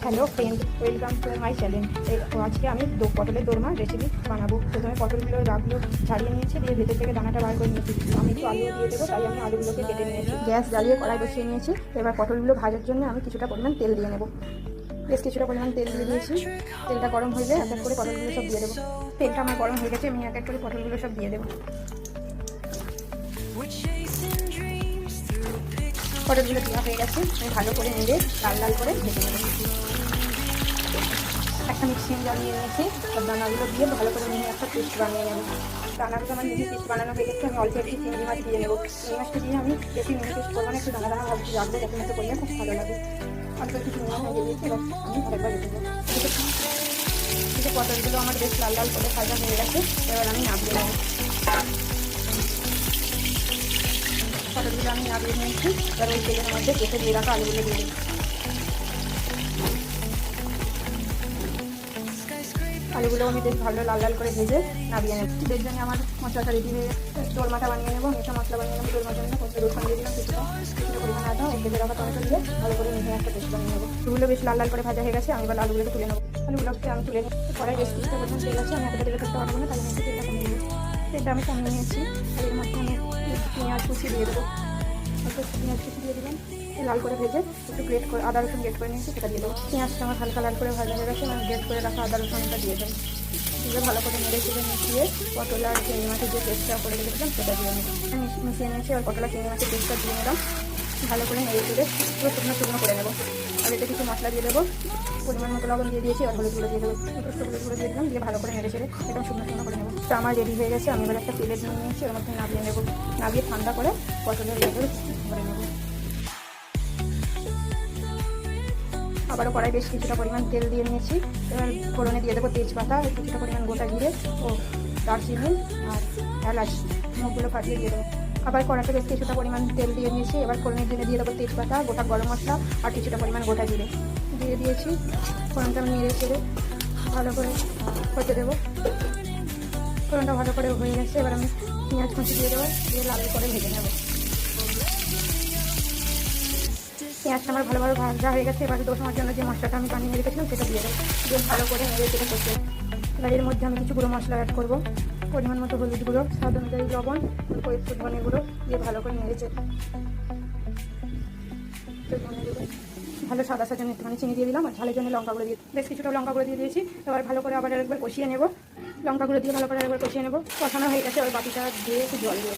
Hello friend, welcome to my channel. আজকে আমি পটলের দোরমা রেসিপি বানাবো। প্রথমে পটলগুলো রাগুলো ছাড়িয়ে নিয়েছি, দিয়ে ভেতর থেকে দানাটা বার করে নিয়েছি। আমি একটু আলুও দিয়ে দেবো, তাই আমি আলুগুলোকে কেটে নিয়েছি। গ্যাস জ্বালিয়ে কড়াই বসিয়ে নিয়েছি। এবার পটলগুলো ভাজার জন্য আমি কিছুটা পরিমাণ তেল দিয়ে নেবো। বেশ কিছুটা পরিমাণ তেল দিয়ে দিয়েছি। তেলটা গরম হয়ে যায়, এক এক করে পটলগুলো সব দিয়ে দেবো। তেলটা আমার গরম হয়ে গেছে, আমি এক এক করে পটলগুলো সব দিয়ে দেবো। পটলগুলো দেওয়া হয়ে গেছে, আমি ভালো করে নেড়ে লাল লাল করে ভেজে নেবো। একটা মিক্সিং জার নিয়ে নিয়েছি, আর দানাগুলো দিয়ে ভালো করে নিয়ে একটা পেস্ট বানিয়ে নেবো। দানাগুলো আমার মিহি পেস্ট বানানো হয়ে গেছে, আমি অল্প একটু চিংড়ি মাছ দিয়ে নেবো। চিংড়ি মাছটা দিয়ে আমি বেশি মিহি পেস্ট করবো না, একটু দানা দানা ভাবছি রাখবো, যাতে মতো করলে খুব ভালো লাগে। অল্প একটু চিংড়ি মাছ দিয়ে দিয়েছি, এবার আমি আরেকবার রেখে দেবো। পটলগুলো আমার বেশ লাল লাল করে ভাজা হয়ে গেছে, এবার আমি নামিয়ে নেবো। পটলগুলো আমি নামিয়ে নিয়েছি, এবার ওই তেলের মধ্যে কেটে দিয়ে রাখা আলুগুলো দিয়ে দেবো। আলুগুলো আমি বেশ ভালো লাল লাল করে ভেজে নামিয়ে নেব। এর জন্য আমার মশলাটা রেডি হয়ে দোরমাটা বানিয়ে নেবো। মেশা মশলা বানিয়ে নেবো দোরমার জন্য। রসুন দিয়ে দিলাম, কিছুটা পরিমাণ আদা ও ভেজে রাখা টমেটো দিয়ে ভালো করে মিশিয়ে একটা পেস্ট বানিয়ে নেবো। আলুগুলো বেশ লাল লাল করে ভাজা হয়ে গেছে, আমি এবার আলুগুলোকে তুলে নেবো। আলুগুলোকে আমি তুলে নিই। পরে বেশ কিছুটা পরিমাণ তেল আছে, আমি একটা তেলে করতে পারবো না, তাই আমি তেলটা কমিয়ে নেবো। তেলটা আমি কমিয়ে নিয়েছি, আর এর মধ্যে আমি পেঁয়াজ কুচি দিয়ে দেবো। অল্প পেঁয়াজ কুচি দিয়ে দিলাম, লাল করে ভেজে একটু গ্রেট করে আদা রসুন গ্রেট করে নিয়েছি, সেটা দিয়ে দেবো। পেঁয়াজটা আমার হালকা লাল করে ভাজা হয়ে গেছে, আমি গ্রেট করে রাখা আদা রসুনটা দিয়ে দেবো। দিয়ে ভালো করে নেড়ে চেড়ে মিশিয়ে পটল আর চিংড়ি মাছের যে পেস্টটা করে রেখেছিলাম সেটা দিয়ে মিশিয়ে নিয়েছি। আর পটল আর চিংড়ি মাছের পেস্টটা দিয়ে নিলাম, ভালো করে নেড়ে চেড়ে পুরো শুকনো শুকনো করে নেবো। আর এতে কিছু মশলা দিয়ে দেবো, পরিমাণ মতো লবণ দিয়ে দিয়েছি, আর হলুদগুলো দিয়ে দেবো। হলুদগুলো দিয়ে দিলাম, দিয়ে ভালো করে নেড়ে চেড়ে একদম শুকনো শুকনো করে নেবো। তো আমার রেডি হয়ে গেছে, আমি এবার একটা প্লেট নিয়ে নিয়েছি, ওর মধ্যে নামিয়ে নেবো। নামিয়ে ঠান্ডা করে পটলের ভেতর করে নেবো। আবারও কড়াই বেশ কিছুটা পরিমাণ তেল দিয়ে নিয়েছি। এবার ফোড়নে দিয়ে দেবো তেজপাতা, কিছুটা পরিমাণ গোটা জিরে ও দারচিনি আর এলাচ, মুখগুলো ফাটিয়ে দিয়ে দেবো। আবার কড়াতে বেশ কিছুটা পরিমাণ তেল দিয়ে নিয়েছি। এবার ফোড়নের জন্য দিয়ে দেবো তেজপাতা, গোটা গরম মশলা আর কিছুটা পরিমাণ গোটা জিরে দিয়ে দিয়েছি। ফোড়নটা আমি নেড়ে চেড়ে ভালো করে হতে দেবো। ফোড়নটা ভালো করে হয়ে গেছে, এবার আমি পেঁয়াজ কুচি দিয়ে দেবো, দিয়ে লাল করে ভেজে নেবো। পেঁয়াজটা আমার ভালোভাবে ভাজা হয়ে গেছে, এবার দোষমার জন্য যে মশলাটা আমি বানিয়ে রেখেছিলাম সেটা দিয়ে দেবো। দিয়ে ভালো করে নেড়ে চেড়ে করতে। এবার এর মধ্যে আমি কিছু গুঁড়ো মশলা অ্যাড করবো, পরিমাণ মতো হলুদ গুঁড়ো, স্বাদ অনুযায়ী লবণ, একটু ধনে গুঁড়ো দিয়ে ভালো করে নেড়ে চেড়ে ভালো সাদা জন্য একটুখানি চিনি দিয়ে দিলাম, আর ঝালের জন্য লঙ্কা গুঁড়ো দিয়ে বেশ কিছুটা লঙ্কা গুঁড়ো দিয়ে দিয়েছি। এবার ভালো করে আবার একবার কষিয়ে নেবো। লঙ্কা গুঁড়ো দিয়ে ভালো করে একবার কষিয়ে নেবো। কষানো হয়ে গেছে, এবার বাটিটা দিয়ে একটু জল দিয়ে